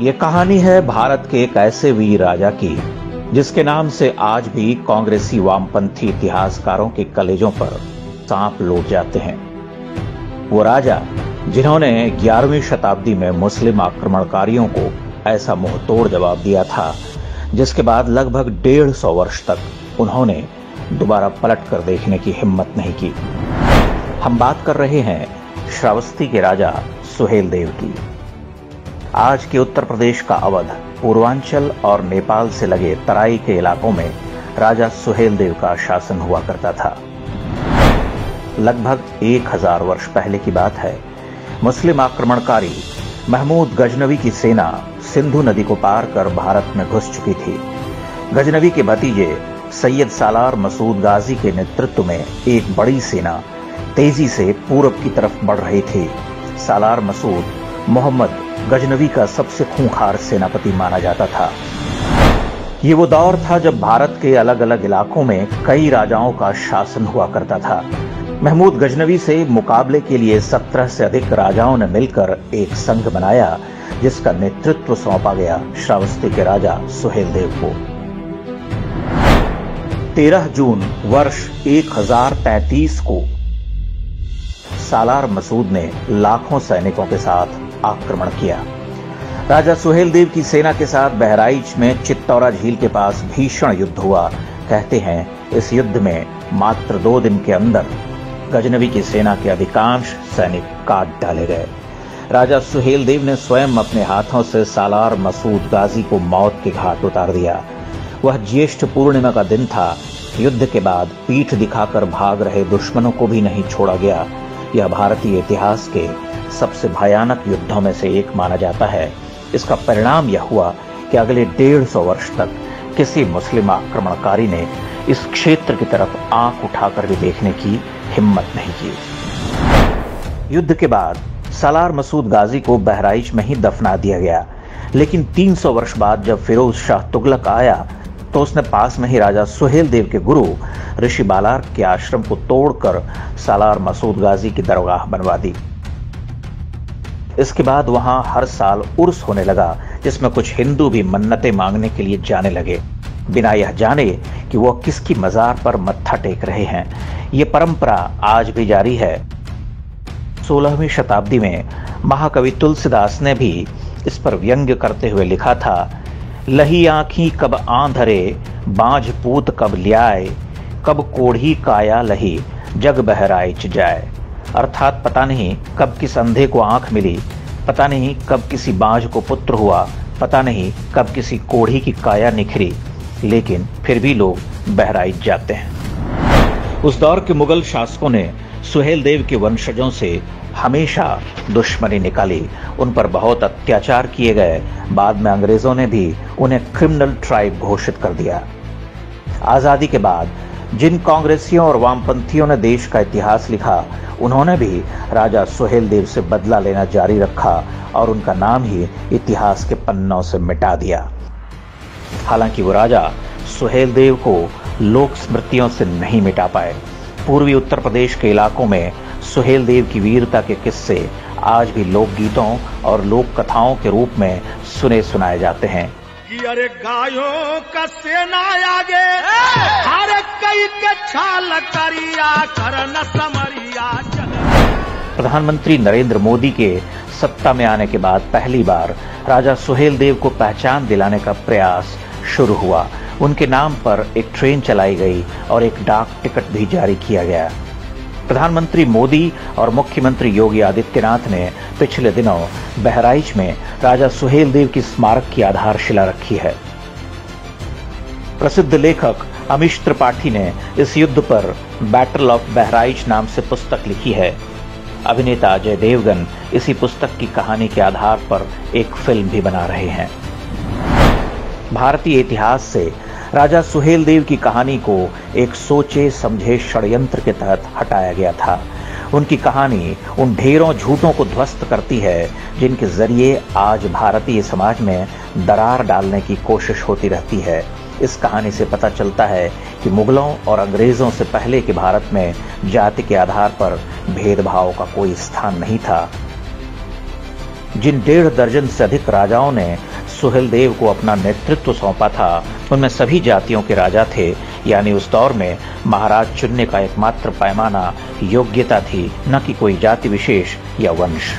ये कहानी है भारत के एक ऐसे वीर राजा की जिसके नाम से आज भी कांग्रेसी वामपंथी इतिहासकारों के कलेजों पर सांप लौट जाते हैं। वो राजा जिन्होंने 11वीं शताब्दी में मुस्लिम आक्रमणकारियों को ऐसा मुंहतोड़ जवाब दिया था, जिसके बाद लगभग 150 वर्ष तक उन्होंने दोबारा पलट कर देखने की हिम्मत नहीं की। हम बात कर रहे हैं श्रावस्ती के राजा सुहेलदेव की। आज के उत्तर प्रदेश का अवध, पूर्वांचल और नेपाल से लगे तराई के इलाकों में राजा सुहेलदेव का शासन हुआ करता था। लगभग 1000 वर्ष पहले की बात है। मुस्लिम आक्रमणकारी महमूद गजनवी की सेना सिंधु नदी को पार कर भारत में घुस चुकी थी। गजनवी के भतीजे सैयद सालार मसूद गाजी के नेतृत्व में एक बड़ी सेना तेजी से पूरब की तरफ बढ़ रही थी। सालार मसूद मोहम्मद गजनवी का सबसे खूंखार सेनापति माना जाता था। ये वो दौर था जब भारत के अलग अलग इलाकों में कई राजाओं का शासन हुआ करता था। महमूद गजनवी से मुकाबले के लिए 17 से अधिक राजाओं ने मिलकर एक संघ बनाया, जिसका नेतृत्व सौंपा गया श्रावस्ती के राजा सुहेलदेव को। 13 जून वर्ष 1033 को सालार मसूद ने लाखों सैनिकों के साथ आक्रमण किया। राजा सुहेलदेव की सेना के साथ बहराइच में चित्तौरा झील के पास भीषण युद्ध हुआ। कहते हैं इस युद्ध में मात्र 2 दिन के अंदर गजनवी की सेना के अधिकांश सैनिक काट डाले गए। राजा सुहेलदेव ने स्वयं अपने हाथों से सालार मसूद गाजी को मौत के घाट उतार दिया। वह ज्येष्ठ पूर्णिमा का दिन था। युद्ध के बाद पीठ दिखाकर भाग रहे दुश्मनों को भी नहीं छोड़ा गया। यह भारतीय इतिहास के सबसे भयानक युद्धों में से एक माना जाता है। इसका परिणाम यह हुआ कि अगले 150 वर्ष तक किसी मुस्लिम आक्रमणकारी ने इस क्षेत्र की तरफ आंख उठाकर भी देखने की हिम्मत नहीं की। युद्ध के बाद सालार मसूद गाजी को बहराइच में ही दफना दिया गया, लेकिन 300 वर्ष बाद जब फिरोज शाह तुगलक आया तो उसने पास में ही राजा सुहेलदेव के गुरु ऋषि बालार के आश्रम को तोड़कर सालार मसूद गाजी की दरगाह बनवा दी। इसके बाद वहां हर साल उर्स होने लगा, जिसमें कुछ हिंदू भी मन्नतें मांगने के लिए जाने लगे, बिना यह जाने कि वह किसकी मजार पर मत्था टेक रहे हैं। यह परंपरा आज भी जारी है। 16वीं शताब्दी में महाकवि तुलसीदास ने भी इस पर व्यंग्य करते हुए लिखा था, लही आंखी कब आंधरे, बांझ पूत कब ल्याए, कब कोढ़ी काया लही, जग बहराइच जाए। अर्थात पता नहीं कब किस अंधे को आंख मिली, पता नहीं कब किसी बांझ को पुत्र हुआ, पता नहीं कब किसी कोढ़ी की काया निखरी, लेकिन फिर भी लोग बहराइच जाते हैं। उस दौर के मुगल शासकों ने सुहेलदेव के वंशजों से हमेशा दुश्मनी निकाली। उन पर बहुत अत्याचार किए गए। बाद में अंग्रेजों ने भी उन्हें क्रिमिनल ट्राइब घोषित कर दिया। आजादी के बाद जिन कांग्रेसियों और वामपंथियों ने देश का इतिहास लिखा, उन्होंने भी राजा सुहेलदेव से बदला लेना जारी रखा और उनका नाम ही इतिहास के पन्नों से मिटा दिया। हालांकि वो राजा सुहेलदेव को लोक स्मृतियों से नहीं मिटा पाए। पूर्वी उत्तर प्रदेश के इलाकों में सुहेलदेव की वीरता के किस्से आज भी लोकगीतों और लोक कथाओं के रूप में सुने सुनाए जाते हैं। अरे गायों का सेना आगे, हर कई के छाल करिया करन समरिया। प्रधानमंत्री नरेंद्र मोदी के सत्ता में आने के बाद पहली बार राजा सुहेलदेव को पहचान दिलाने का प्रयास शुरू हुआ। उनके नाम पर एक ट्रेन चलाई गई और एक डाक टिकट भी जारी किया गया। प्रधानमंत्री मोदी और मुख्यमंत्री योगी आदित्यनाथ ने पिछले दिनों बहराइच में राजा सुहेलदेव की स्मारक की आधारशिला रखी है। प्रसिद्ध लेखक अमीश त्रिपाठी ने इस युद्ध पर बैटल ऑफ बहराइच नाम से पुस्तक लिखी है। अभिनेता अजय देवगन इसी पुस्तक की कहानी के आधार पर एक फिल्म भी बना रहे हैं। भारतीय इतिहास से राजा सुहेलदेव की कहानी को एक सोचे समझे षड्यंत्र के तहत हटाया गया था। उनकी कहानी उन ढेरों झूठों को ध्वस्त करती है जिनके जरिए आज भारतीय समाज में दरार डालने की कोशिश होती रहती है। इस कहानी से पता चलता है कि मुगलों और अंग्रेजों से पहले के भारत में जाति के आधार पर भेदभाव का कोई स्थान नहीं था। जिन 1.5 दर्जन से अधिक राजाओं ने सुहेलदेव को अपना नेतृत्व सौंपा था उनमें सभी जातियों के राजा थे, यानी उस दौर में महाराज चुनने का एकमात्र पैमाना योग्यता थी, न कि कोई जाति विशेष या वंश।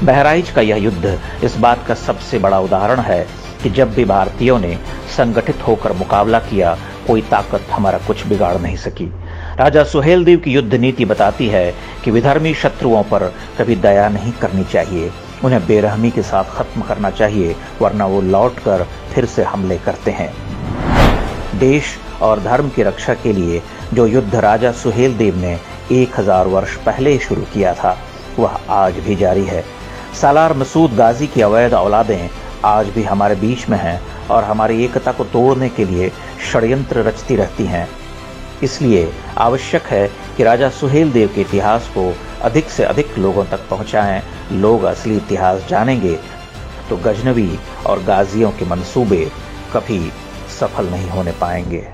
बहराइच का यह युद्ध इस बात का सबसे बड़ा उदाहरण है कि जब भी भारतीयों ने संगठित होकर मुकाबला किया, कोई ताकत हमारा कुछ बिगाड़ नहीं सकी। राजा सुहेलदेव की युद्ध नीति बताती है कि विधर्मी शत्रुओं पर कभी दया नहीं करनी चाहिए, उन्हें बेरहमी के साथ खत्म करना चाहिए, वरना वो लौटकर फिर से हमले करते हैं। देश और धर्म की रक्षा के लिए जो युद्ध राजा सुहेलदेव ने 1000 वर्ष पहले शुरू किया था, वह आज भी जारी है। सालार मसूद गाजी की अवैध औलादें आज भी हमारे बीच में हैं और हमारी एकता को तोड़ने के लिए षड्यंत्र रचती रहती हैं। इसलिए आवश्यक है कि राजा सुहेलदेव के इतिहास को अधिक से अधिक लोगों तक पहुंचाएं। लोग असली इतिहास जानेंगे तो गजनवी और गाजियों के मंसूबे कभी सफल नहीं होने पाएंगे।